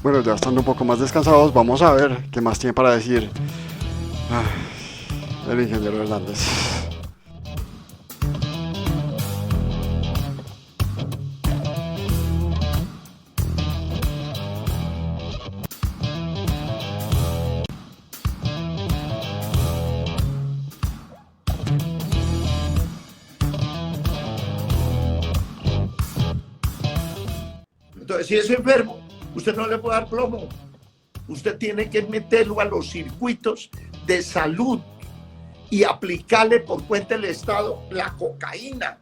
Bueno, ya estando un poco más descansados, vamos a ver qué más tiene para decir el ingeniero Hernández. Entonces, si es enfermo, usted no le puede dar plomo. Usted tiene que meterlo a los circuitos de salud y aplicarle por cuenta del Estado la cocaína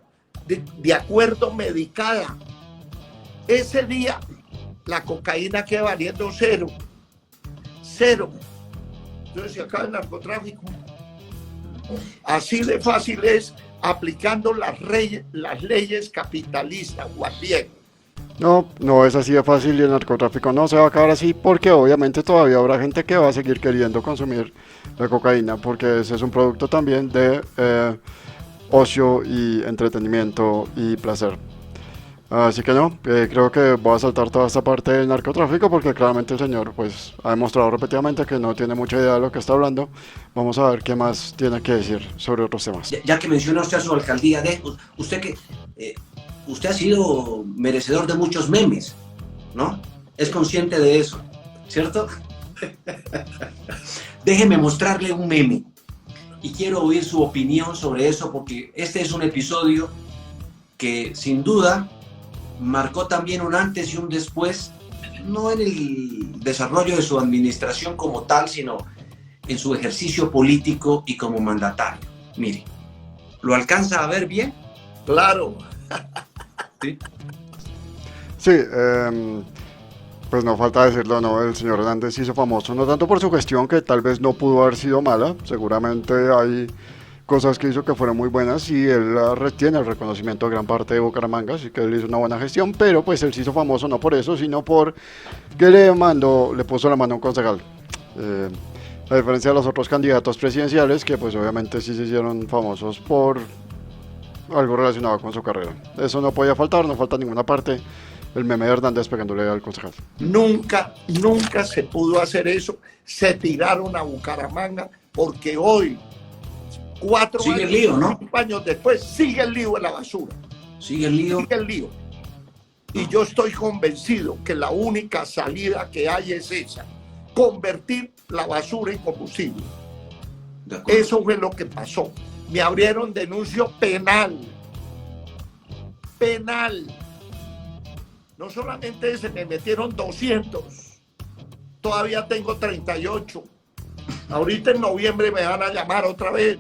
de acuerdo medicada. Ese día la cocaína queda valiendo cero. Cero. Entonces se acaba el narcotráfico. Así de fácil es aplicando las leyes capitalistas, Juan Diego. No, no es así de fácil y el narcotráfico no se va a acabar así porque obviamente todavía habrá gente que va a seguir queriendo consumir la cocaína porque ese es un producto también de ocio y entretenimiento y placer. Así que no, creo que voy a saltar toda esta parte del narcotráfico porque claramente el señor pues ha demostrado repetidamente que no tiene mucha idea de lo que está hablando. Vamos a ver qué más tiene que decir sobre otros temas. Ya que menciona usted a su alcaldía, usted que usted ha sido merecedor de muchos memes, ¿no? Es consciente de eso, ¿cierto? Déjeme mostrarle un meme y quiero oír su opinión sobre eso porque este es un episodio que sin duda marcó también un antes y un después, no en el desarrollo de su administración como tal, sino en su ejercicio político y como mandatario. Mire, ¿lo alcanza a ver bien? Claro. Sí. Sí, pues no falta decirlo, ¿no? El señor Hernández se hizo famoso, no tanto por su gestión, que tal vez no pudo haber sido mala, seguramente hay cosas que hizo que fueron muy buenas y él retiene el reconocimiento de gran parte de Bucaramanga, así que él hizo una buena gestión, pero pues él se hizo famoso no por eso, sino por que le puso la mano a un concejal. A diferencia de los otros candidatos presidenciales, que pues obviamente sí se hicieron famosos por algo relacionado con su carrera. Eso no podía faltar, no falta en ninguna parte. El meme de Hernández pegándole al concejal. Nunca se pudo hacer eso. Se tiraron a Bucaramanga porque hoy, sigue el lío, ¿no? 5 años después, sigue el lío en la basura. Sigue el lío. Sigue el lío. Y yo estoy convencido que la única salida que hay es esa: convertir la basura en combustible. Eso fue lo que pasó. Me abrieron denuncio penal. Penal. No solamente ese, me metieron 200. Todavía tengo 38. Ahorita en noviembre me van a llamar otra vez.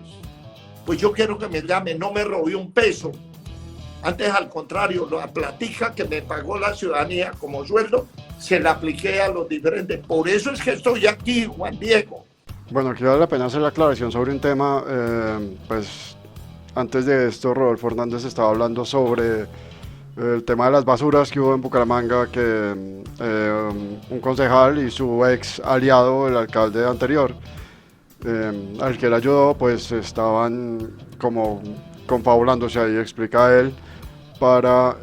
Pues yo quiero que me llamen. No me robé un peso. Antes, al contrario, la platica que me pagó la ciudadanía como sueldo, se la apliqué a los diferentes. Por eso es que estoy aquí, Juan Diego. Bueno, aquí vale la pena hacer la aclaración sobre un tema. Pues antes de esto, Rodolfo Hernández estaba hablando sobre el tema de las basuras que hubo en Bucaramanga, que un concejal y su ex aliado, el alcalde anterior, al que él ayudó, pues estaban como confabulándose ahí, explica él, para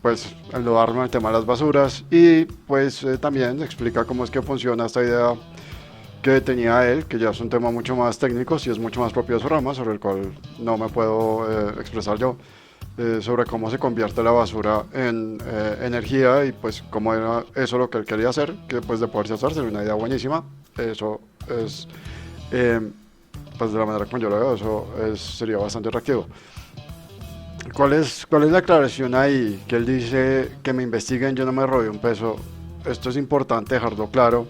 pues enlodarme el tema de las basuras y pues también explica cómo es que funciona esta idea que tenía él, que ya es un tema mucho más técnico, y es mucho más propio de su rama, sobre el cual no me puedo expresar yo, sobre cómo se convierte la basura en energía y pues cómo era eso lo que él quería hacer, que pues de poderse hacer sería una idea buenísima. Eso es, pues de la manera como yo lo veo, sería bastante atractivo. ¿Cuál es la aclaración ahí? Que él dice que me investiguen, yo no me robé un peso. Esto es importante dejarlo claro.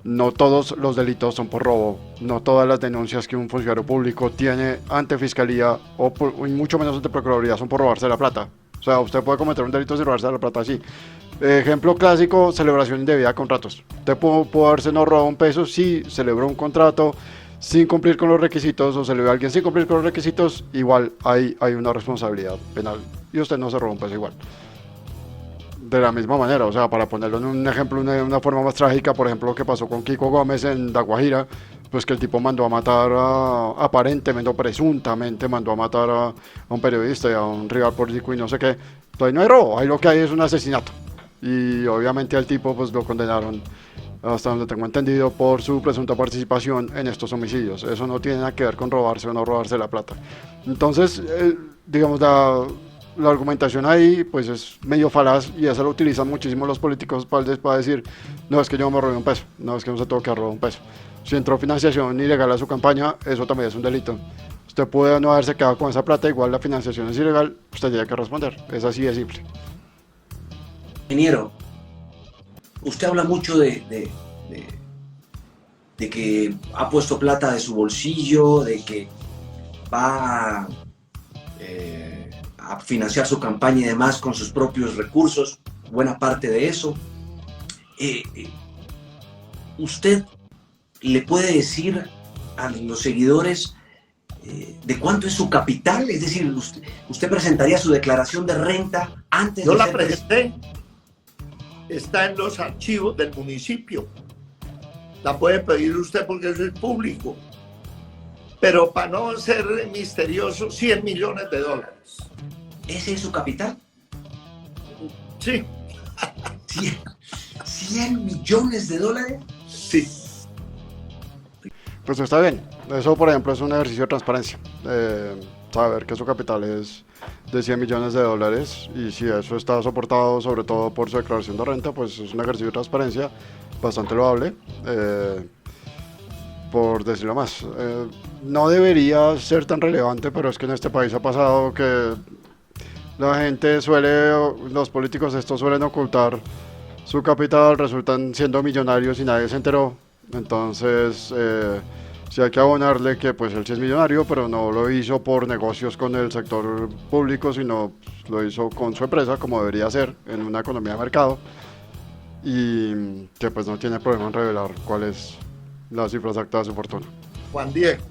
No todos los delitos son por robo, no todas las denuncias que un funcionario público tiene ante fiscalía y mucho menos ante procuraduría son por robarse la plata. O sea, usted puede cometer un delito sin robarse la plata, sí. Ejemplo clásico, celebración indebida de contratos. Usted pudo haberse no robado un peso si celebró un contrato sin cumplir con los requisitos o celebró a alguien sin cumplir con los requisitos, igual hay una responsabilidad penal y usted no se robó un peso igual. De la misma manera, o sea, para ponerlo en un ejemplo, una forma más trágica, por ejemplo, lo que pasó con Kiko Gómez en La Guajira, pues que el tipo mandó a matar aparentemente o presuntamente mandó a matar a un periodista y a un rival político y no sé qué. Entonces no hay robo, ahí lo que hay es un asesinato. y obviamente al tipo pues lo condenaron, hasta donde tengo entendido, por su presunta participación en estos homicidios. Eso no tiene nada que ver con robarse o no robarse la plata. Entonces, digamos, la argumentación ahí pues es medio falaz, y eso lo utilizan muchísimo los políticos para decir, no, es que yo me robé un peso, no, es que no se tuvo que robar un peso. Si entró financiación ilegal a su campaña, eso también es un delito. Usted puede no haberse quedado con esa plata, igual la financiación es ilegal, usted tiene que responder. Es así de simple. Ingeniero, usted habla mucho de que ha puesto plata de su bolsillo, de que va a financiar su campaña y demás con sus propios recursos, buena parte de eso. ¿Usted le puede decir a los seguidores de cuánto es su capital? Es decir, usted presentaría su declaración de renta antes Yo de la ser presenté, está en los archivos del municipio. La puede pedir usted porque eso es público. Pero para no ser misterioso, $100 millones. ¿Ese es su capital? Sí, 100 millones de dólares. sí. Pues está bien. Eso, por ejemplo, es un ejercicio de transparencia. Saber que su capital es de 100 millones de dólares, y si eso está soportado sobre todo por su declaración de renta, pues es un ejercicio de transparencia bastante loable, por decirlo más. No debería ser tan relevante, pero es que en este país ha pasado que la gente los políticos estos suelen ocultar su capital, resultan siendo millonarios y nadie se enteró. Entonces, sí hay que abonarle que pues él sí es millonario, pero no lo hizo por negocios con el sector público, sino lo hizo con su empresa, como debería ser en una economía de mercado, y que pues no tiene problema en revelar cuál es la cifra exacta de su fortuna. Juan Diego,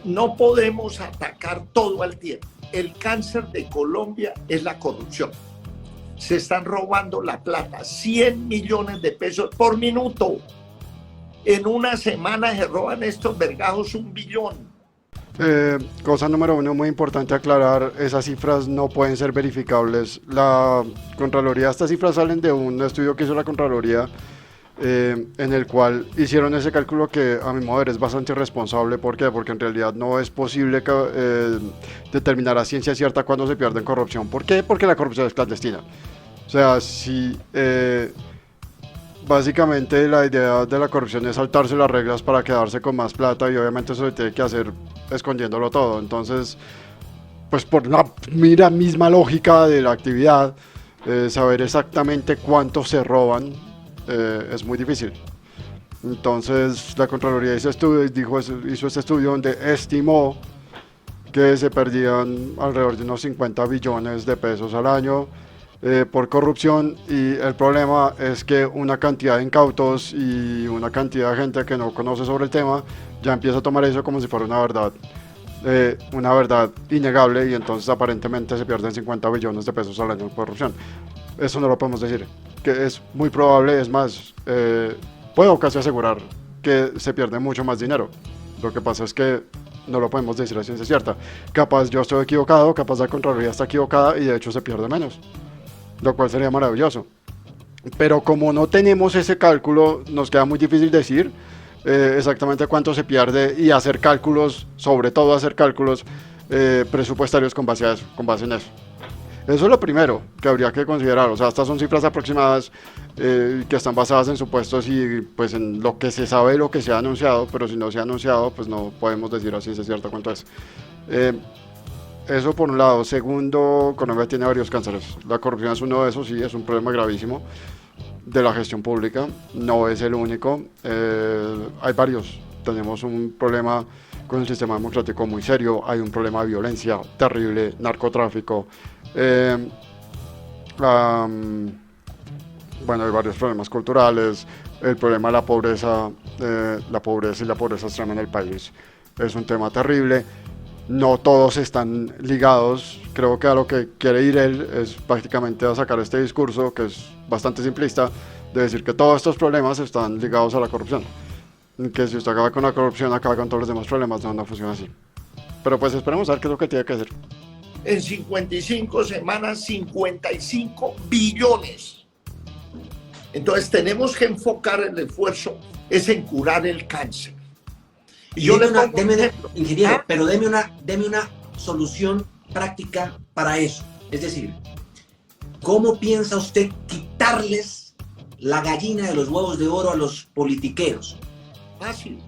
no podemos atacar todo al tiempo. El cáncer de Colombia es la corrupción. Se están robando la plata, 100 millones de pesos por minuto. En una semana se roban estos vergajos 1 billón. Cosa número uno, muy importante aclarar, esas cifras no pueden ser verificables. La Contraloría, estas cifras salen de un estudio que hizo la Contraloría, en el cual hicieron ese cálculo que a mi modo de ver es bastante irresponsable. ¿Por qué? Porque en realidad no es posible determinar a ciencia cierta cuándo se pierde en corrupción. ¿Por qué? Porque la corrupción es clandestina. O sea, si básicamente la idea de la corrupción es saltarse las reglas para quedarse con más plata, y obviamente eso se tiene que hacer escondiéndolo todo. Entonces, pues por la misma lógica de la actividad, saber exactamente cuánto se roban es muy difícil. Entonces la Contraloría hizo este estudio donde estimó que se perdían alrededor de unos 50 billones de pesos al año por corrupción, y el problema es que una cantidad de incautos y una cantidad de gente que no conoce sobre el tema ya empieza a tomar eso como si fuera una verdad innegable, y entonces aparentemente se pierden 50 billones de pesos al año en corrupción. Eso no lo podemos decir, que es muy probable, es más, puedo casi asegurar que se pierde mucho más dinero. Lo que pasa es que no lo podemos decir a ciencia cierta. Capaz yo estoy equivocado, capaz la Contraloría está equivocada y de hecho se pierde menos, lo cual sería maravilloso. Pero como no tenemos ese cálculo, nos queda muy difícil decir exactamente cuánto se pierde, y hacer cálculos, sobre todo hacer cálculos presupuestarios con base en eso. Eso es lo primero que habría que considerar. O sea, estas son cifras aproximadas que están basadas en supuestos y pues en lo que se sabe y lo que se ha anunciado, pero si no se ha anunciado, pues no podemos decir así es cierto cuánto es. Eso por un lado. Segundo, Colombia tiene varios cánceres. La corrupción es uno de esos, sí, es un problema gravísimo de la gestión pública. No es el único. Hay varios. Tenemos un problema con el sistema democrático muy serio. Hay un problema de violencia terrible, narcotráfico. Bueno, hay varios problemas culturales. El problema de la pobreza y la pobreza extrema en el país es un tema terrible. No todos están ligados. Creo que a lo que quiere ir él es prácticamente a sacar este discurso, que es bastante simplista, de decir que todos estos problemas están ligados a la corrupción, que si usted acaba con la corrupción acaba con todos los demás problemas. No funciona así, pero pues esperemos a ver qué es lo que tiene que hacer. en 55 semanas 55 billones. Entonces tenemos que enfocar el esfuerzo es en curar el cáncer. Y yo ingeniero, pero deme una solución práctica para eso. Es decir, ¿cómo piensa usted quitarles la gallina de los huevos de oro a los politiqueros? Fácil.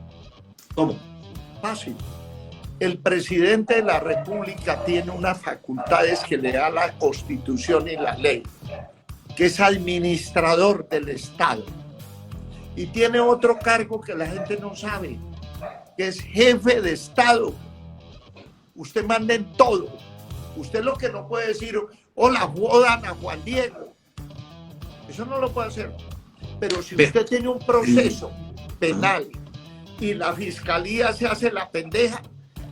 ¿Cómo? Fácil. El presidente de la República tiene unas facultades que le da la Constitución y la ley, que es administrador del Estado. Y tiene otro cargo que la gente no sabe, que es jefe de Estado. Usted manda en todo. Usted lo que no puede decir, hola, jodan a Juan Diego. Eso no lo puede hacer. Pero si usted tiene un proceso penal y la fiscalía se hace la pendeja,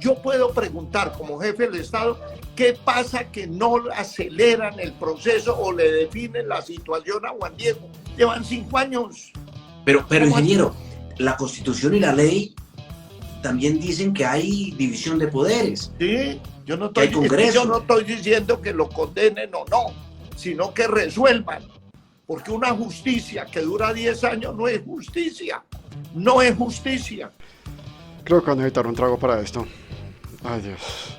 yo puedo preguntar como jefe del Estado, ¿qué pasa que no aceleran el proceso o le definen la situación a Juan Diego? Llevan 5 años. Pero ingeniero, la Constitución y la ley también dicen que hay división de poderes. Sí, yo no estoy diciendo que lo condenen o no, sino que resuelvan. Porque una justicia que dura 10 años no es justicia. No es justicia. Creo que van a necesitar un trago para esto. Ay, Dios.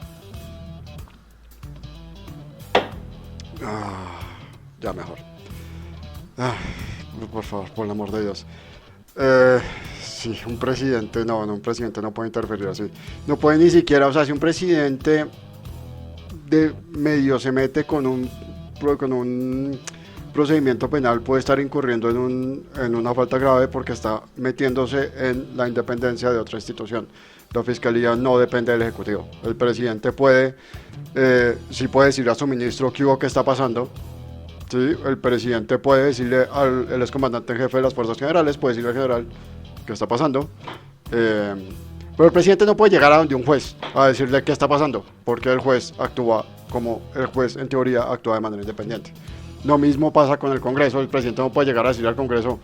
Ya mejor. Por favor, por el amor de Dios. Sí, un presidente un presidente no puede interferir así. No puede ni siquiera, o sea, si un presidente de medio se mete con un procedimiento penal, puede estar incurriendo en una falta grave porque está metiéndose en la independencia de otra institución. La fiscalía no depende del ejecutivo. El presidente sí puede decirle a su ministro qué está pasando. Sí, el presidente puede decirle el excomandante en jefe de las fuerzas generales, puede decirle al general qué está pasando. Pero el presidente no puede llegar a donde un juez a decirle qué está pasando, porque el juez actúa como el juez en teoría actúa de manera independiente. Lo mismo pasa con el Congreso. El presidente no puede llegar a decirle al Congreso,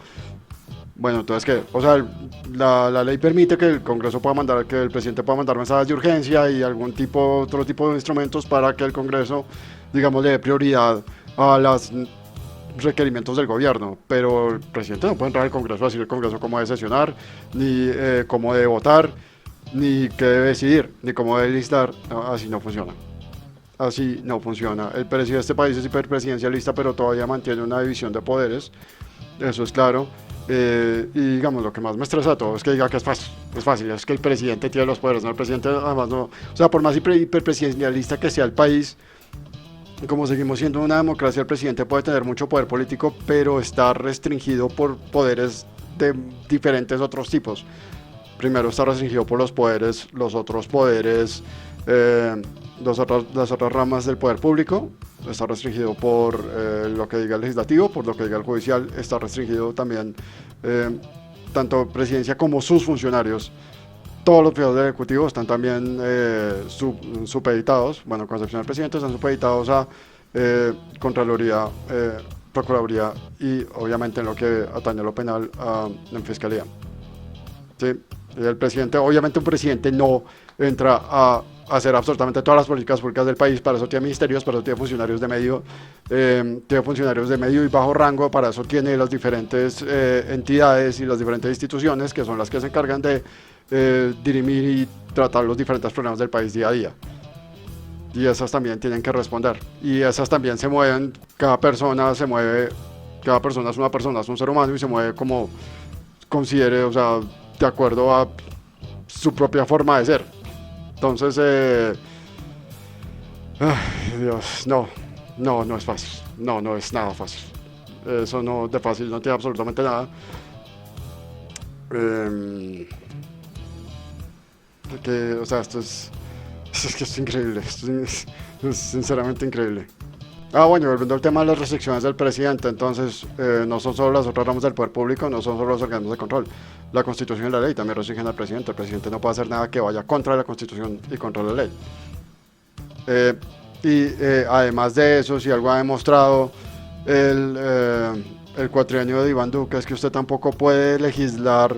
bueno, entonces ¿qué? O sea, la ley permite que el Congreso que el presidente pueda mandar mensajes de urgencia y otro tipo de instrumentos para que el Congreso, digamos, le dé prioridad a los requerimientos del gobierno, pero el presidente no puede entrar al Congreso a decir al Congreso cómo debe sesionar, ni cómo debe votar, ni qué debe decidir, ni cómo debe listar. Así no funciona. Así no funciona. El presidente de este país es hiperpresidencialista, pero todavía mantiene una división de poderes. Eso es claro. Y digamos, lo que más me estresa de todo es que diga que es fácil, es que el presidente tiene los poderes, no, el presidente además no, o sea, por más hiperpresidencialista que sea el país, como seguimos siendo una democracia, el presidente puede tener mucho poder político, pero está restringido por poderes de diferentes otros tipos. Primero está restringido por los otros poderes, las otras ramas del poder público. Está restringido por lo que diga el legislativo, por lo que diga el judicial. Está restringido también tanto presidencia como sus funcionarios. Todos los fijados del ejecutivo están también supeditados, bueno, con excepción del presidente, están supeditados a Contraloría, Procuraduría y obviamente en lo que atañe a lo penal en Fiscalía. ¿Sí? El presidente, obviamente un presidente no entra a hacer absolutamente todas las políticas públicas del país, para eso tiene ministerios, para eso tiene funcionarios de medio y bajo rango, para eso tiene las diferentes entidades y las diferentes instituciones que son las que se encargan de dirimir y tratar los diferentes problemas del país día a día. Y esas también tienen que responder. Y esas también se mueven, cada persona es una persona, es un ser humano y se mueve como considere, o sea, de acuerdo a su propia forma de ser. Entonces, Dios, no es fácil. No es nada fácil. Eso no de fácil no tiene absolutamente nada. O sea, esto es increíble. Esto es sinceramente increíble. Bueno, volviendo al tema de las restricciones del presidente, entonces no son solo las otras ramas del poder público, no son solo los organismos de control. La Constitución y la ley también restringen al presidente. El presidente no puede hacer nada que vaya contra la Constitución y contra la ley. Además de eso, si algo ha demostrado el cuatrienio de Iván Duque, es que usted tampoco puede legislar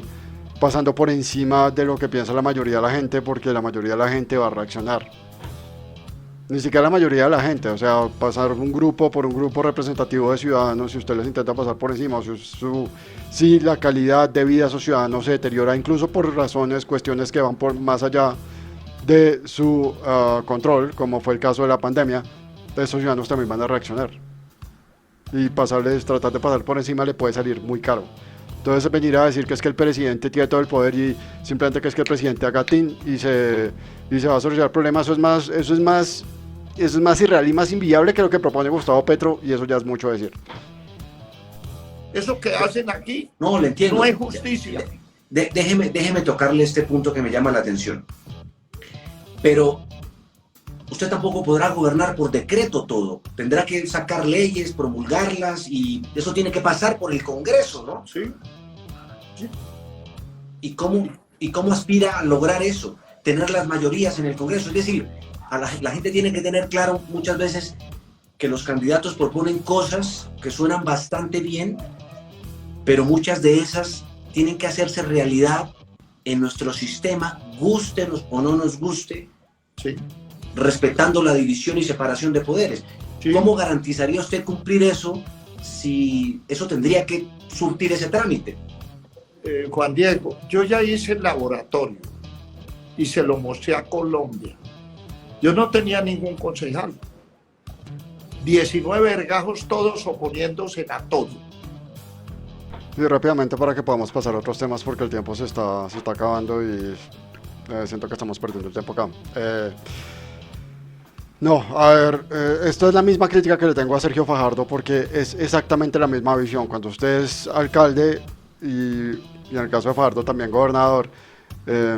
pasando por encima de lo que piensa la mayoría de la gente, porque la mayoría de la gente va a reaccionar. Ni siquiera la mayoría de la gente, o sea, pasar un grupo por un grupo representativo de ciudadanos, si usted les intenta pasar por encima, si la calidad de vida de esos ciudadanos se deteriora, incluso por razones, cuestiones que van por más allá de su control, como fue el caso de la pandemia, esos ciudadanos también van a reaccionar. Y tratar de pasar por encima le puede salir muy caro. Entonces venir a decir que es que el presidente tiene todo el poder y simplemente que es que el presidente haga tin y se va a solucionar problemas, eso es más irreal y más inviable que lo que propone Gustavo Petro, y eso ya es mucho decir. Eso que hacen aquí no, le entiendo. No es justicia. Déjeme tocarle este punto que me llama la atención. Pero usted tampoco podrá gobernar por decreto todo. Tendrá que sacar leyes, promulgarlas, y eso tiene que pasar por el Congreso, ¿no? Sí. Sí. ¿Y cómo aspira a lograr eso? Tener las mayorías en el Congreso. Es decir, la gente tiene que tener claro muchas veces que los candidatos proponen cosas que suenan bastante bien, pero muchas de esas tienen que hacerse realidad en nuestro sistema, gústenos o no nos guste, sí, respetando la división y separación de poderes. Sí. ¿Cómo garantizaría usted cumplir eso si eso tendría que surtir ese trámite? Juan Diego, yo ya hice el laboratorio y se lo mostré a Colombia. Yo no tenía ningún concejal. 19 vergajos, todos oponiéndose a todo. Y rápidamente para que podamos pasar a otros temas porque el tiempo se está acabando y siento que estamos perdiendo el tiempo acá. No, a ver, esto es la misma crítica que le tengo a Sergio Fajardo porque es exactamente la misma visión. Cuando usted es alcalde y en el caso de Fajardo también gobernador,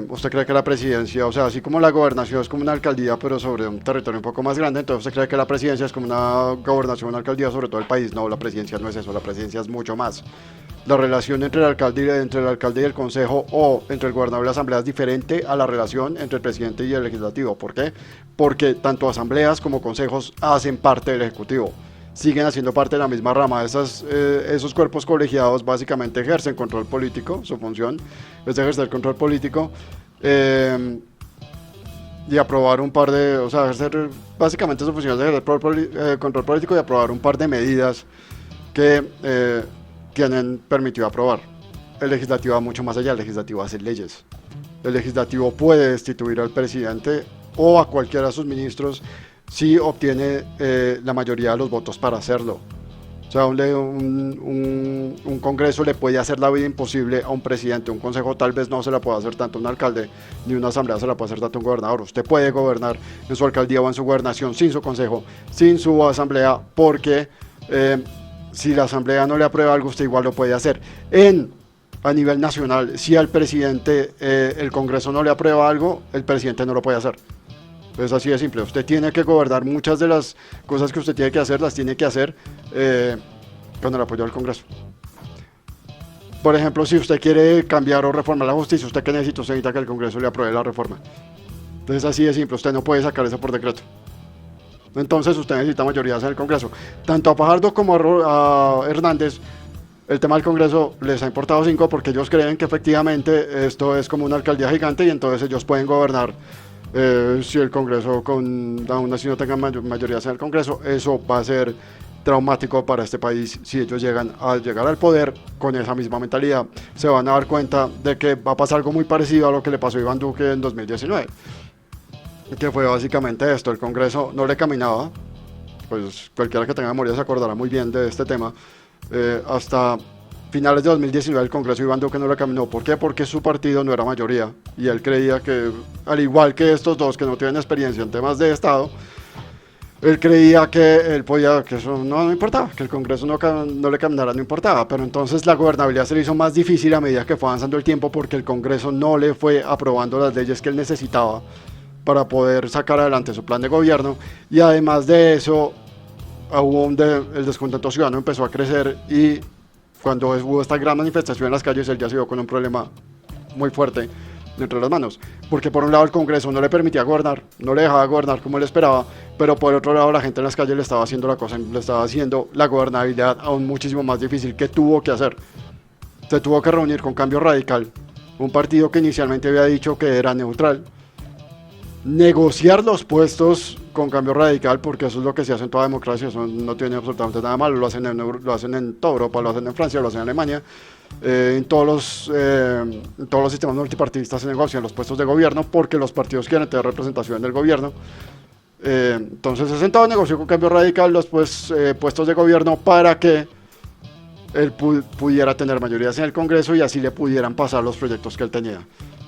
usted cree que la presidencia, o sea, así como la gobernación es como una alcaldía pero sobre un territorio un poco más grande, entonces usted cree que la presidencia es como una gobernación, una alcaldía sobre todo el país. No, la presidencia no es eso, la presidencia es mucho más. La relación entre el alcalde y el consejo, o entre el gobernador y la asamblea, es diferente a la relación entre el presidente y el legislativo. ¿Por qué? Porque tanto asambleas como consejos hacen parte del ejecutivo, siguen haciendo parte de la misma rama. Esos cuerpos colegiados básicamente ejercen control político, su función es ejercer control político y aprobar un par de, o sea, ejercer básicamente su función es ejercer control político y aprobar un par de medidas que tienen permitido aprobar. El legislativo va mucho más allá, el legislativo hace leyes. El legislativo puede destituir al presidente o a cualquiera de sus ministros si obtiene la mayoría de los votos para hacerlo. O sea, un congreso le puede hacer la vida imposible a un presidente. Un consejo tal vez no se la puede hacer tanto un alcalde, ni una asamblea se la puede hacer tanto un gobernador. Usted puede gobernar en su alcaldía o en su gobernación sin su consejo, sin su asamblea, porque si la asamblea no le aprueba algo, usted igual lo puede hacer. A nivel nacional, si al presidente el Congreso no le aprueba algo, el presidente no lo puede hacer. Es así de simple. Usted tiene que gobernar. Muchas de las cosas que usted tiene que hacer, las tiene que hacer con el apoyo del Congreso. Por ejemplo, si usted quiere cambiar o reformar la justicia, ¿usted qué necesita? Usted necesita que el Congreso le apruebe la reforma. Entonces, así de simple. Usted no puede sacar eso por decreto. Entonces, usted necesita mayorías en el Congreso. Tanto a Fajardo como a Hernández, el tema del Congreso les ha importado 5 porque ellos creen que efectivamente esto es como una alcaldía gigante y entonces ellos pueden gobernar. Si el Congreso, aún así no tengan mayorías en el Congreso, eso va a ser traumático para este país. Si ellos llegan al poder con esa misma mentalidad, se van a dar cuenta de que va a pasar algo muy parecido a lo que le pasó a Iván Duque en 2019, que fue básicamente esto. El Congreso no le caminaba, pues cualquiera que tenga memoria se acordará muy bien de este tema. Hasta finales de 2019 el Congreso Iván Duque no le caminó. ¿Por qué? Porque su partido no era mayoría y él creía que, al igual que estos dos que no tienen experiencia en temas de Estado, él creía que él podía, que eso no importaba, que el Congreso no le caminara, no importaba. Pero entonces la gobernabilidad se le hizo más difícil a medida que fue avanzando el tiempo porque el Congreso no le fue aprobando las leyes que él necesitaba para poder sacar adelante su plan de gobierno. Y además de eso, el descontento ciudadano empezó a crecer y cuando hubo esta gran manifestación en las calles, él ya se vio con un problema muy fuerte entre las manos, porque por un lado el Congreso no le permitía gobernar, no le dejaba gobernar como él esperaba, pero por otro lado la gente en las calles le estaba haciendo la gobernabilidad aún muchísimo más difícil. ¿Qué tuvo que hacer? Se tuvo que reunir con Cambio Radical, un partido que inicialmente había dicho que era neutral, negociar los puestos con Cambio Radical, porque eso es lo que se hace en toda democracia, eso no tiene absolutamente nada malo, lo hacen en toda Europa, lo hacen en Francia, lo hacen en Alemania, en todos los sistemas multipartidistas se negocian los puestos de gobierno porque los partidos quieren tener representación en el gobierno. Entonces se sentado negoció con Cambio Radical los puestos de gobierno para que él pudiera tener mayorías en el Congreso y así le pudieran pasar los proyectos que él tenía.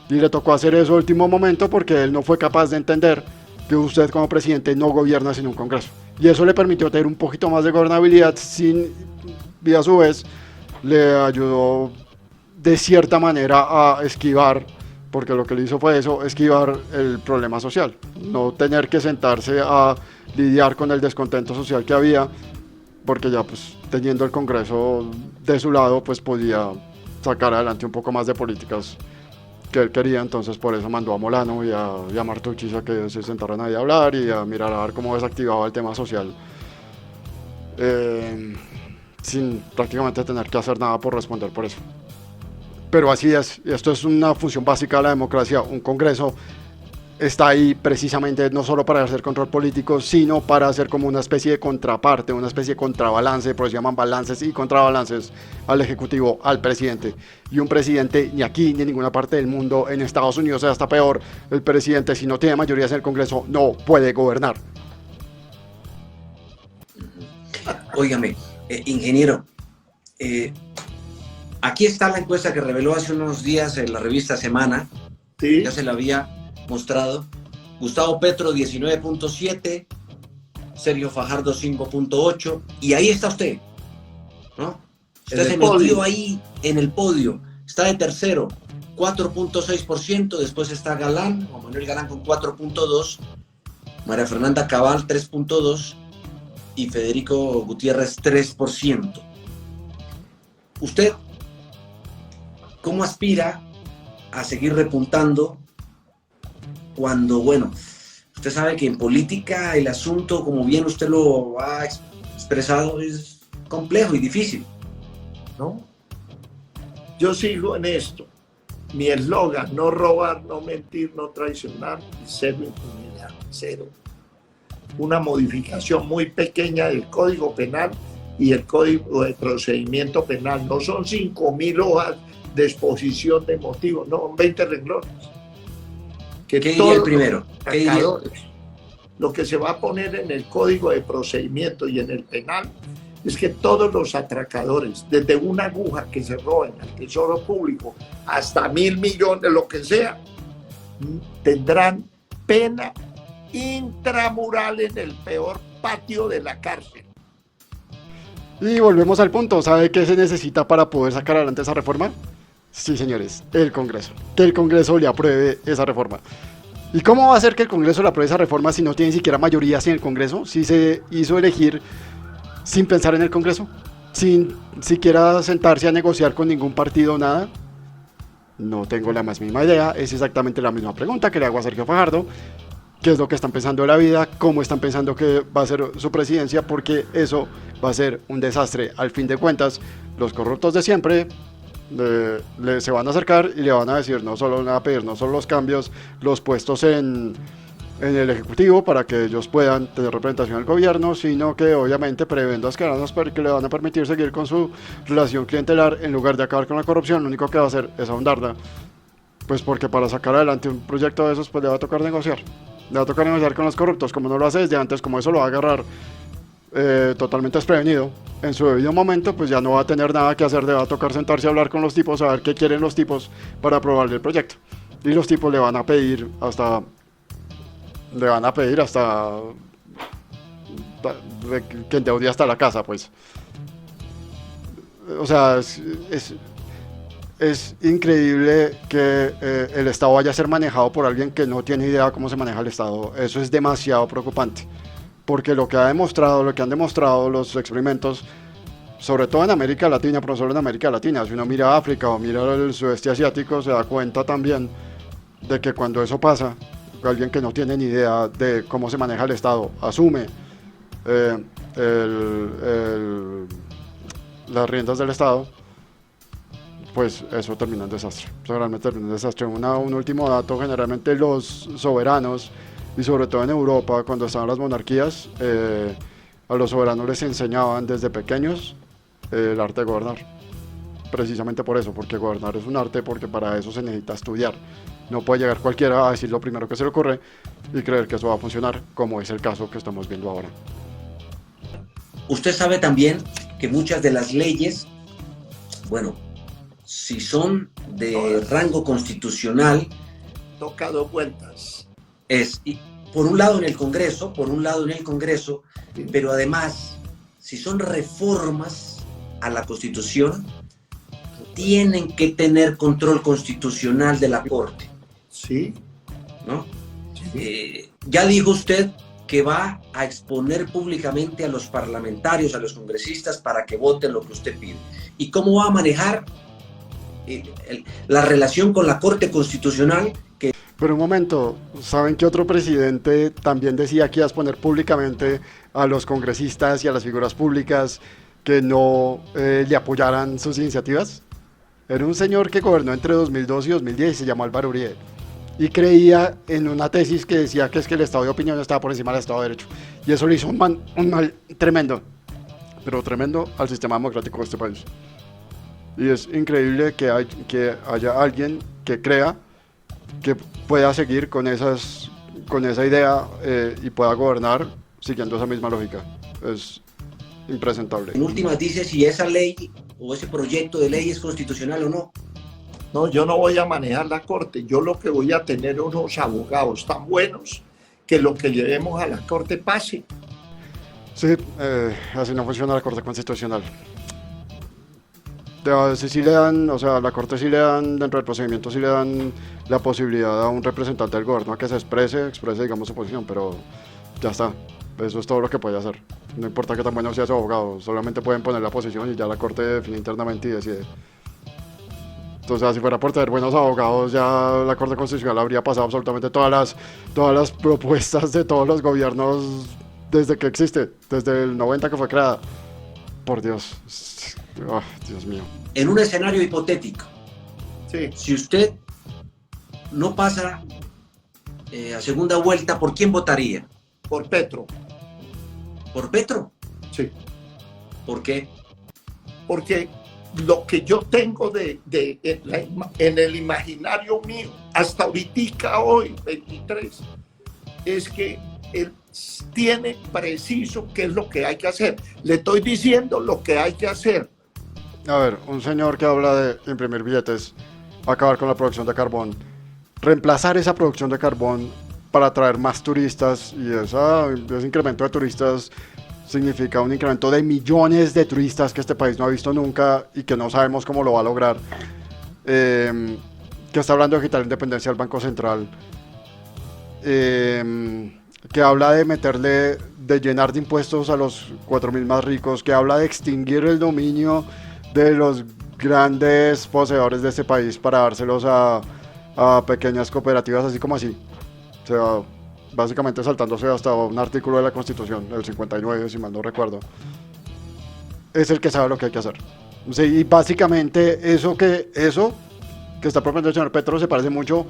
Y le tocó hacer eso último momento porque él no fue capaz de entender que usted como presidente no gobierna sin un Congreso. Y eso le permitió tener un poquito más de gobernabilidad y a su vez le ayudó de cierta manera a esquivar, porque lo que le hizo fue eso, esquivar el problema social, no tener que sentarse a lidiar con el descontento social que había, porque ya pues teniendo el Congreso de su lado pues podía sacar adelante un poco más de políticas que él quería. Entonces por eso mandó a Molano y a Martucci a que se sentaran ahí a hablar y a mirar a ver cómo desactivaba el tema social, sin prácticamente tener que hacer nada por responder por eso. Pero así es, esto es una función básica de la democracia. Un Congreso está ahí precisamente no solo para hacer control político, sino para hacer como una especie de contraparte, una especie de contrabalance, por eso se llaman balances y contrabalances al Ejecutivo, al presidente. Y un presidente, ni aquí ni en ninguna parte del mundo, en Estados Unidos hasta peor, el presidente si no tiene mayorías en el Congreso no puede gobernar. Óigame, ingeniero, aquí está la encuesta que reveló hace unos días en la revista Semana. Sí. Ya se la había mostrado. Gustavo Petro 19.7, Sergio Fajardo 5.8, y ahí está usted, ¿no? Usted se metió ahí en el podio, está de tercero, 4.6%, después está Galán, Juan Manuel Galán con 4.2, María Fernanda Cabal 3.2 y Federico Gutiérrez 3%. ¿Usted cómo aspira a seguir repuntando cuando, bueno, usted sabe que en política el asunto, como bien usted lo ha expresado, es complejo y difícil, ¿no? Yo sigo en esto. Mi eslogan: no robar, no mentir, no traicionar y cero impunidad, cero. Una modificación muy pequeña del Código Penal y el Código de Procedimiento Penal. No son 5.000 hojas de exposición de motivos, no, son 20 renglones. ¿Qué diría el primero? Lo que se va a poner en el Código de Procedimiento y en el penal es que todos los atracadores, desde una aguja que se roben al Tesoro Público hasta 1.000 millones, lo que sea, tendrán pena intramural en el peor patio de la cárcel. Y volvemos al punto, ¿sabe qué se necesita para poder sacar adelante esa reforma? Sí, señores, el Congreso. Que el Congreso le apruebe esa reforma. ¿Y cómo va a ser que el Congreso le apruebe esa reforma si no tiene ni siquiera mayorías en el Congreso? Si se hizo elegir sin pensar en el Congreso, sin siquiera sentarse a negociar con ningún partido, nada. No tengo la más mínima idea, es exactamente la misma pregunta que le hago a Sergio Fajardo. ¿Qué es lo que están pensando de la vida? ¿Cómo están pensando que va a ser su presidencia? Porque eso va a ser un desastre. Al fin de cuentas, los corruptos de siempre se van a acercar y le van a decir, no solo van a pedir, no solo los cambios, los puestos en el Ejecutivo para que ellos puedan tener representación en el gobierno, sino que obviamente prebendas que le van a permitir seguir con su relación clientelar en lugar de acabar con la corrupción. Lo único que va a hacer es ahondarla, pues porque para sacar adelante un proyecto de esos pues le va a tocar negociar. Le va a tocar negociar con los corruptos, como no lo hace desde antes, como eso lo va a agarrar totalmente desprevenido en su debido momento, pues ya no va a tener nada que hacer, le va a tocar sentarse a hablar con los tipos, a ver qué quieren los tipos para aprobarle el proyecto. Y los tipos le van a pedir hasta que endeude hasta la casa, pues. O sea, es increíble que el Estado vaya a ser manejado por alguien que no tiene idea cómo se maneja el Estado. Eso es demasiado preocupante, porque lo que han demostrado los experimentos, sobre todo en América Latina, pero no solo en América Latina, si uno mira África o mira el sudeste asiático, se da cuenta también de que cuando eso pasa, alguien que no tiene ni idea de cómo se maneja el Estado asume las riendas del Estado, pues eso termina en desastre. Eso realmente termina en desastre. Un último dato: generalmente los soberanos y sobre todo en Europa, cuando estaban las monarquías, a los soberanos les enseñaban desde pequeños el arte de gobernar. Precisamente por eso, porque gobernar es un arte, porque para eso se necesita estudiar. No puede llegar cualquiera a decir lo primero que se le ocurre y creer que eso va a funcionar, como es el caso que estamos viendo ahora. Usted sabe también que muchas de las leyes, bueno, si son de rango constitucional, toca dos vueltas. Por un lado en el Congreso, pero además, si son reformas a la Constitución, tienen que tener control constitucional de la Corte. Sí. ¿No? Sí. Ya dijo usted que va a exponer públicamente a los parlamentarios, a los congresistas, para que voten lo que usted pide. ¿Y cómo va a manejar la relación con la Corte Constitucional? Pero un momento, ¿saben que otro presidente también decía que iba a exponer públicamente a los congresistas y a las figuras públicas que no le apoyaran sus iniciativas? Era un señor que gobernó entre 2002 y 2010 y se llamó Álvaro Uribe. Y creía en una tesis que decía que es que el estado de opinión estaba por encima del estado de derecho. Y eso le hizo un mal tremendo, pero tremendo al sistema democrático de este país. Y es increíble que haya alguien que crea que pueda seguir con esa idea y pueda gobernar siguiendo esa misma lógica. Es impresentable. En últimas dice si esa ley o ese proyecto de ley es constitucional o no. No, yo no voy a manejar la Corte. Yo lo que voy a tener unos abogados tan buenos que lo que llevemos a la Corte pase. Sí, así no funciona la Corte Constitucional. Sí le dan, o sea, a la Corte sí le dan, dentro del procedimiento sí le dan la posibilidad a un representante del gobierno a que se exprese, digamos, su posición, pero ya está. Eso es todo lo que puede hacer. No importa que tan bueno sea su abogado, solamente pueden poner la posición y ya la Corte define internamente y decide. Entonces, si fuera por tener buenos abogados, ya la Corte Constitucional habría pasado absolutamente todas las propuestas de todos los gobiernos desde que existe, desde el 90 que fue creada. Por Dios. Oh, Dios mío. En un escenario hipotético, sí. Si usted no pasa a segunda vuelta, ¿por quién votaría? Por Petro. ¿Por Petro? Sí. ¿Por qué? Porque lo que yo tengo en el imaginario mío, hasta ahorita hoy, 23, es que él tiene preciso qué es lo que hay que hacer. Le estoy diciendo lo que hay que hacer. A ver, un señor que habla de imprimir billetes, acabar con la producción de carbón, reemplazar esa producción de carbón para atraer más turistas, y ese incremento de turistas significa un incremento de millones de turistas que este país no ha visto nunca y que no sabemos cómo lo va a lograr. Que está hablando de quitar la independencia del Banco Central. Que habla de llenar de impuestos a los 4.000 más ricos, que habla de extinguir el dominio de los grandes poseedores de este país para dárselos a pequeñas cooperativas, así como así. O sea, básicamente saltándose hasta un artículo de la Constitución, el 59, si mal no recuerdo. Es el que sabe lo que hay que hacer. Sí, y básicamente eso que está proponiendo el señor Petro se parece mucho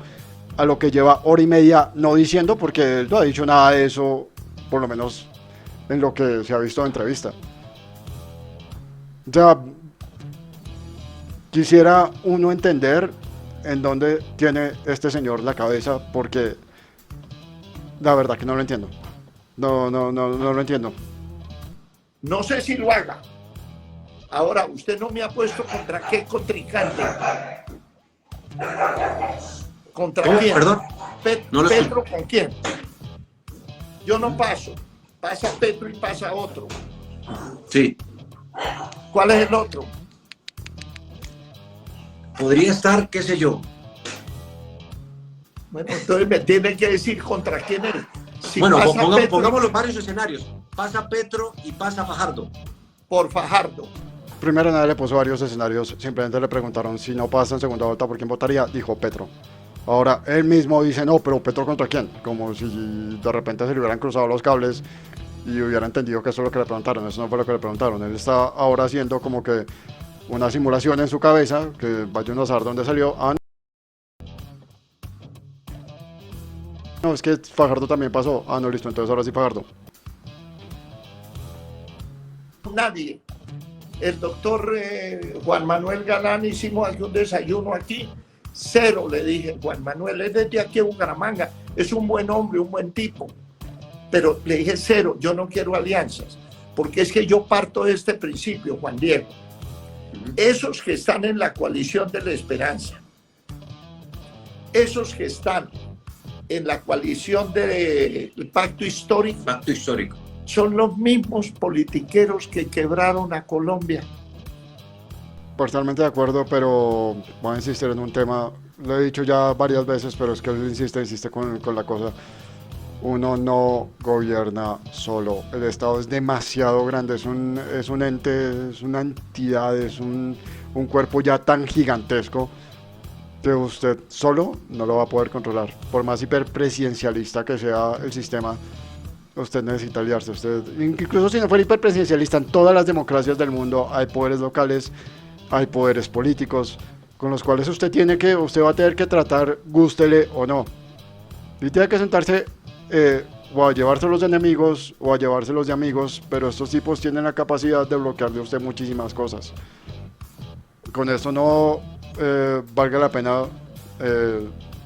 a lo que lleva hora y media no diciendo, porque él no ha dicho nada de eso, por lo menos en lo que se ha visto en entrevista. O sea, quisiera uno entender en dónde tiene este señor la cabeza, porque la verdad que no lo entiendo. No lo entiendo. No sé si lo haga. Ahora, usted no me ha puesto contra qué contrincante. ¿Contra quién? Perdón. Petro, ¿con quién? Yo no paso. Pasa Petro y pasa otro. Sí. ¿Cuál es el otro? Podría estar, qué sé yo. Bueno, entonces me tiene que decir contra quién es. Si bueno, Petro, pongámoslo en varios escenarios. Pasa Petro y pasa Fajardo. Por Fajardo. Primero nadie le puso varios escenarios, simplemente le preguntaron si no pasa en segunda vuelta por quién votaría, dijo Petro. Ahora él mismo dice no, pero Petro contra quién, como si de repente se le hubieran cruzado los cables y hubiera entendido que eso es lo que le preguntaron. Eso no fue lo que le preguntaron. Él está ahora haciendo como que una simulación en su cabeza, que vaya uno a saber dónde salió. No, es que Fajardo también pasó. Ah, no, listo, entonces ahora sí Fajardo. Nadie. El doctor Juan Manuel Galán, hicimos aquí un desayuno aquí. Cero, le dije, Juan Manuel es desde aquí a Bucaramanga, es un buen hombre, un buen tipo. Pero le dije cero, yo no quiero alianzas, porque es que yo parto de este principio, Juan Diego. Esos que están en la coalición de la esperanza, esos que están en la coalición del pacto histórico, son los mismos politiqueros que quebraron a Colombia. Parcialmente de acuerdo, pero voy a insistir en un tema, lo he dicho ya varias veces, pero es que él insiste con la cosa. Uno no gobierna solo, el Estado es demasiado grande, es un ente, es una entidad, es un cuerpo ya tan gigantesco que usted solo no lo va a poder controlar. Por más hiperpresidencialista que sea el sistema, usted necesita aliarse. Incluso si no fuera hiperpresidencialista, en todas las democracias del mundo hay poderes locales, hay poderes políticos con los cuales usted va a tener que tratar, gústele o no. Y tiene que sentarse o a llevárselos de enemigos o a llevárselos de amigos, pero estos tipos tienen la capacidad de bloquear de usted muchísimas cosas. Con esto no valga la pena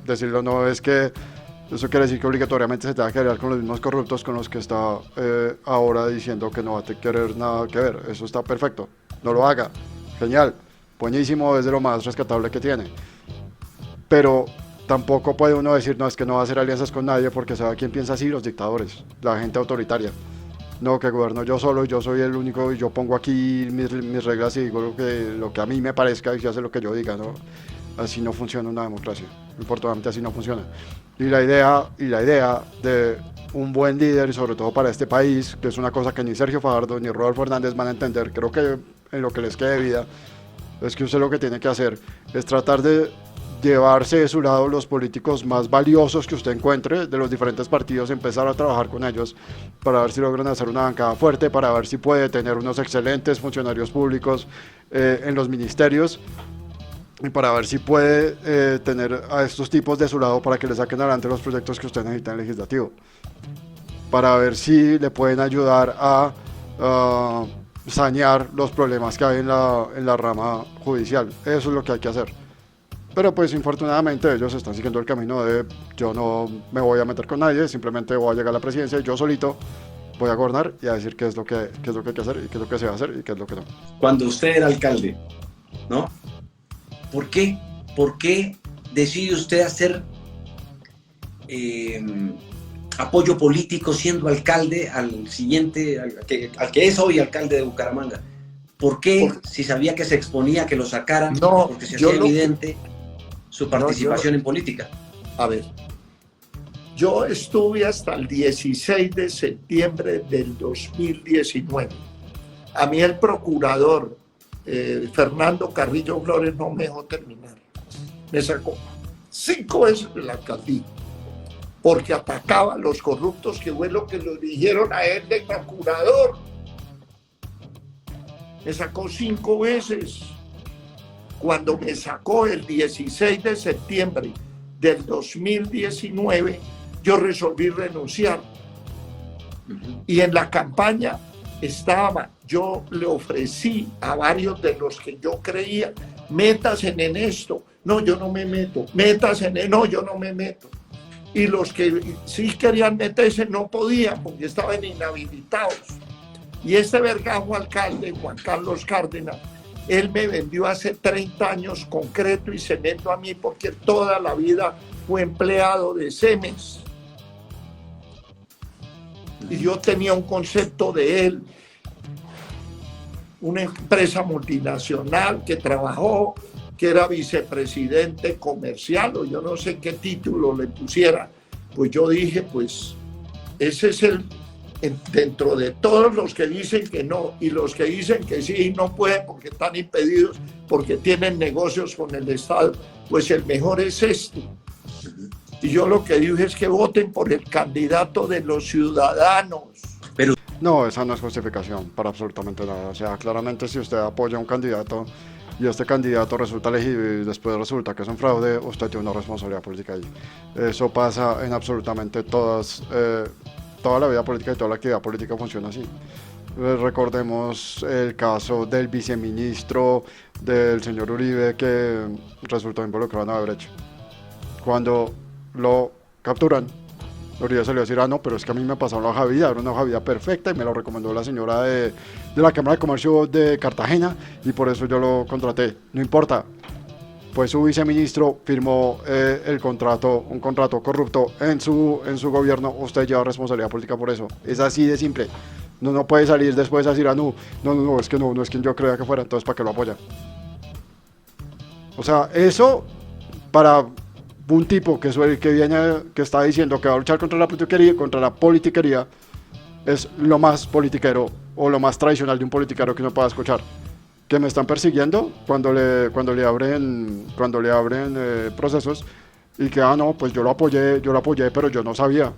decirlo, no es que eso quiere decir que obligatoriamente se tenga que aliar con los mismos corruptos con los que está ahora diciendo que no va a querer nada que ver. Eso está perfecto, no lo haga, genial, buenísimo, es de lo más rescatable que tiene, pero tampoco puede uno decir, no, es que no va a hacer alianzas con nadie, porque sabe quién piensa así, los dictadores, la gente autoritaria. No, que gobierno yo solo, yo soy el único y yo pongo aquí mis reglas y digo lo que a mí me parezca y se hace lo que yo diga, ¿no? Así no funciona una democracia, infortunadamente así no funciona. Y la idea de un buen líder, y sobre todo para este país, que es una cosa que ni Sergio Fajardo ni Rodolfo Hernández van a entender, creo que en lo que les quede de vida, es que usted lo que tiene que hacer es tratar de llevarse de su lado los políticos más valiosos que usted encuentre de los diferentes partidos, empezar a trabajar con ellos para ver si logran hacer una bancada fuerte, para ver si puede tener unos excelentes funcionarios públicos en los ministerios y para ver si puede tener a estos tipos de su lado para que le saquen adelante los proyectos que usted necesita en el legislativo, para ver si le pueden ayudar a sanear los problemas que hay en la rama judicial. Eso es lo que hay que hacer. Pero pues infortunadamente ellos están siguiendo el camino de yo no me voy a meter con nadie, simplemente voy a llegar a la presidencia y yo solito voy a gobernar y a decir qué es lo que hay que hacer y qué es lo que se va a hacer y qué es lo que no. Cuando usted era alcalde, ¿no? ¿Por qué decide usted hacer apoyo político siendo alcalde al que es hoy alcalde de Bucaramanga? ¿Por qué, si sabía que se exponía a que lo sacaran, porque se hacía evidente su participación en política? A ver, yo estuve hasta el 16 de septiembre del 2019. A mí el procurador Fernando Carrillo Flores no me dejó terminar. Me sacó 5 veces de la alcaldía porque atacaba a los corruptos, que fue lo que lo dijeron a él de procurador. Me sacó 5 veces. Cuando me sacó el 16 de septiembre del 2019, yo resolví renunciar. Y en la campaña yo le ofrecí a varios de los que yo creía, métase en esto. No, yo no me meto. Métase no, yo no me meto. Y los que sí querían meterse no podían porque estaban inhabilitados. Y este vergajo alcalde, Juan Carlos Cárdenas, él me vendió hace 30 años concreto y cemento a mí porque toda la vida fue empleado de Cemex. Y yo tenía un concepto de él, una empresa multinacional que trabajó, que era vicepresidente comercial, o yo no sé qué título le pusiera. Pues yo dije, pues ese es dentro de todos los que dicen que no y los que dicen que sí no pueden porque están impedidos, porque tienen negocios con el Estado, pues el mejor es este. Y yo lo que dije es que voten por el candidato de los ciudadanos. No, esa no es justificación para absolutamente nada. O sea, claramente si usted apoya a un candidato y este candidato resulta elegido y después resulta que es un fraude, usted tiene una responsabilidad política ahí. Eso pasa en absolutamente toda la vida política y toda la actividad política funciona así. Recordemos el caso del viceministro del señor Uribe que resultó involucrado en Odebrecht. Cuando lo capturan, Uribe salió a decir, no, pero es que a mí me pasó la hoja de vida, era una hoja de vida perfecta y me lo recomendó la señora de la Cámara de Comercio de Cartagena y por eso yo lo contraté. No importa, pues su viceministro firmó un contrato corrupto en su gobierno, usted lleva responsabilidad política por eso. Es así de simple. No puede salir después a decir, no, es que yo creía que fuera, entonces ¿para qué lo apoya? O sea, eso para un tipo que está diciendo que va a luchar contra la politiquería, es lo más politiquero o lo más tradicional de un politiquero que uno pueda escuchar. Que me están persiguiendo cuando le abren procesos y que no, pues yo lo apoyé, pero yo no sabía.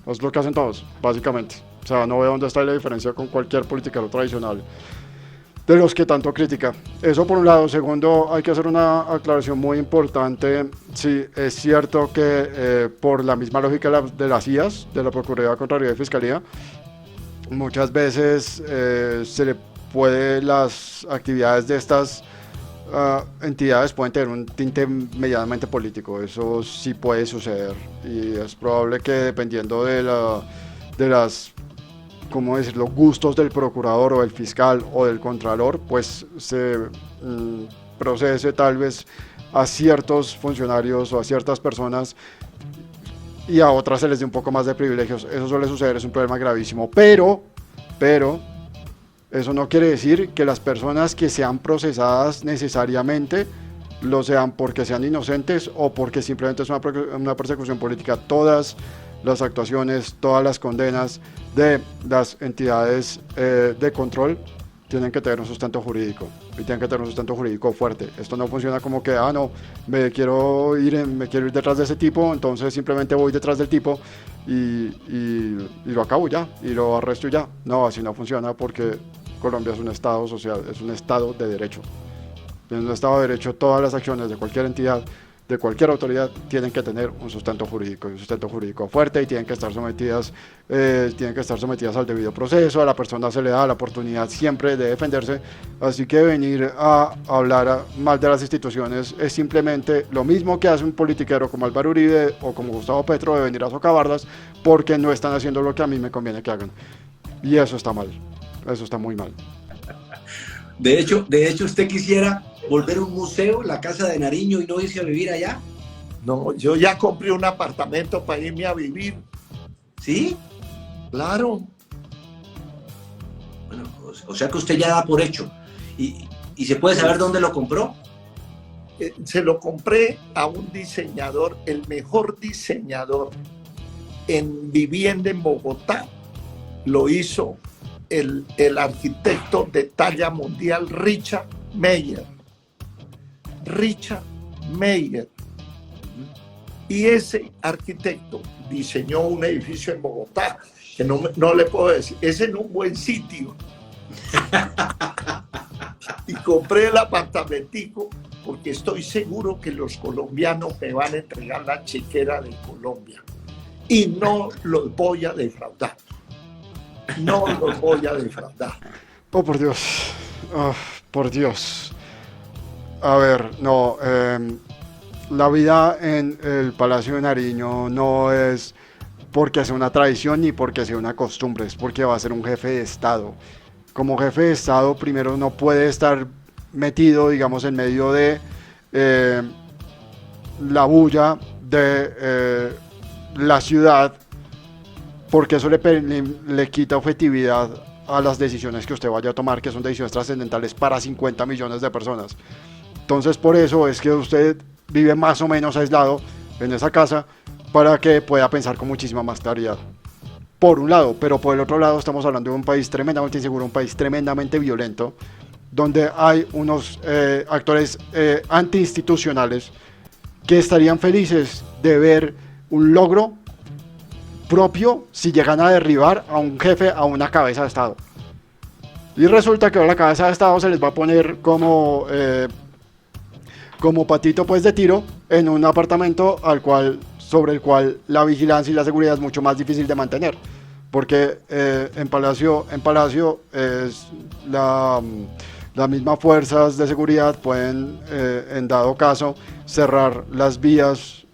Es lo que hacen todos, básicamente. O sea, no veo dónde está la diferencia con cualquier politiquero tradicional de los que tanto critica. Eso por un lado. Segundo, hay que hacer una aclaración muy importante. Sí, es cierto que por la misma lógica de las IAS, de la Procuraduría, Contraloría y Fiscalía, muchas veces las actividades de estas entidades pueden tener un tinte medianamente político. Eso sí puede suceder y es probable que dependiendo de las ¿cómo decirlo?, gustos del procurador o del fiscal o del contralor, pues se procese tal vez a ciertos funcionarios o a ciertas personas y a otras se les dé un poco más de privilegios. Eso suele suceder, es un problema gravísimo, pero eso no quiere decir que las personas que sean procesadas necesariamente lo sean porque sean inocentes o porque simplemente es una persecución política. Todas las actuaciones, todas las condenas de las entidades de control tienen que tener un sustento jurídico y tienen que tener un sustento jurídico fuerte. Esto no funciona como que, no, me quiero ir detrás de ese tipo, entonces simplemente voy detrás del tipo y lo acabo ya, y lo arresto ya. No, así no funciona porque Colombia es un estado social, es un estado de derecho. En un estado de derecho todas las acciones de cualquier entidad, de cualquier autoridad, tienen que tener un sustento jurídico fuerte y tienen que estar sometidas al debido proceso. A la persona se le da la oportunidad siempre de defenderse, así que venir a hablar mal de las instituciones es simplemente lo mismo que hace un politiquero como Álvaro Uribe o como Gustavo Petro, de venir a socavarlas porque no están haciendo lo que a mí me conviene que hagan. Y eso está mal, eso está muy mal. De hecho, ¿usted quisiera volver a un museo, la Casa de Nariño, y no irse a vivir allá? No, yo ya compré un apartamento para irme a vivir. ¿Sí? Claro. Bueno, o sea que usted ya da por hecho. ¿Y se puede saber dónde lo compró? Se lo compré a un diseñador, el mejor diseñador en vivienda en Bogotá. Lo hizo el arquitecto de talla mundial Richard Meier. Y ese arquitecto diseñó un edificio en Bogotá, que no le puedo decir, es en un buen sitio. Y compré el apartamentico porque estoy seguro que los colombianos me van a entregar la chequera de Colombia. Y no los voy a defraudar. No los voy a defraudar. Oh, por Dios. Oh, por Dios. A ver, no. La vida en el Palacio de Nariño no es porque sea una tradición ni porque sea una costumbre, es porque va a ser un jefe de Estado. Como jefe de Estado, primero no puede estar metido, digamos, en medio de la bulla de la ciudad, porque eso le quita objetividad a las decisiones que usted vaya a tomar, que son decisiones trascendentales para 50 millones de personas. Entonces, por eso es que usted vive más o menos aislado en esa casa para que pueda pensar con muchísima más claridad. Por un lado, pero por el otro lado estamos hablando de un país tremendamente inseguro, un país tremendamente violento, donde hay unos actores antiinstitucionales que estarían felices de ver un logro propio si llegan a derribar a un jefe, a una cabeza de Estado. Y resulta que ahora la cabeza de Estado se les va a poner como patito pues de tiro en un apartamento sobre el cual la vigilancia y la seguridad es mucho más difícil de mantener. Porque en Palacio es las mismas fuerzas de seguridad pueden, en dado caso, cerrar las vías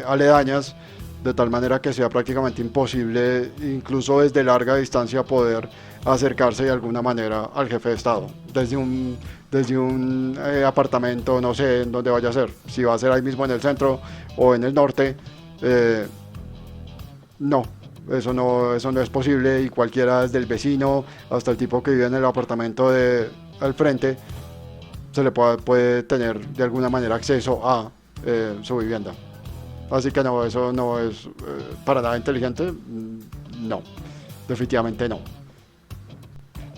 aledañas de tal manera que sea prácticamente imposible, incluso desde larga distancia, poder acercarse de alguna manera al jefe de Estado, desde un apartamento, no sé en dónde vaya a ser, si va a ser ahí mismo en el centro o en el norte, eh, no, eso no es posible y cualquiera, desde el vecino hasta el tipo que vive en el apartamento al frente, se le puede tener de alguna manera acceso a su vivienda. Así que no, eso no es para nada inteligente, no, definitivamente no.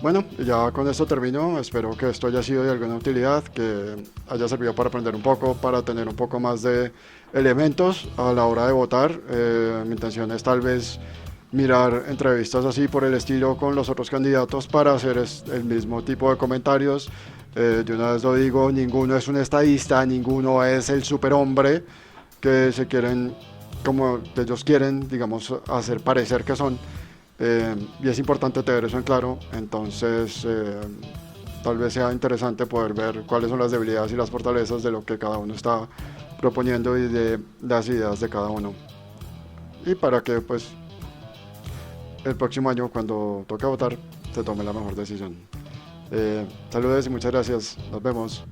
Bueno, ya con esto termino, espero que esto haya sido de alguna utilidad, que haya servido para aprender un poco, para tener un poco más de elementos a la hora de votar. Mi intención es tal vez mirar entrevistas así por el estilo con los otros candidatos para hacer el mismo tipo de comentarios. De una vez lo digo, ninguno es un estadista, ninguno es el superhombre que se quieren, como ellos quieren, digamos, hacer parecer que son. Y es importante tener eso en claro, entonces tal vez sea interesante poder ver cuáles son las debilidades y las fortalezas de lo que cada uno está proponiendo y de las ideas de cada uno. Y para que pues el próximo año cuando toque votar se tome la mejor decisión. Saludos y muchas gracias, nos vemos.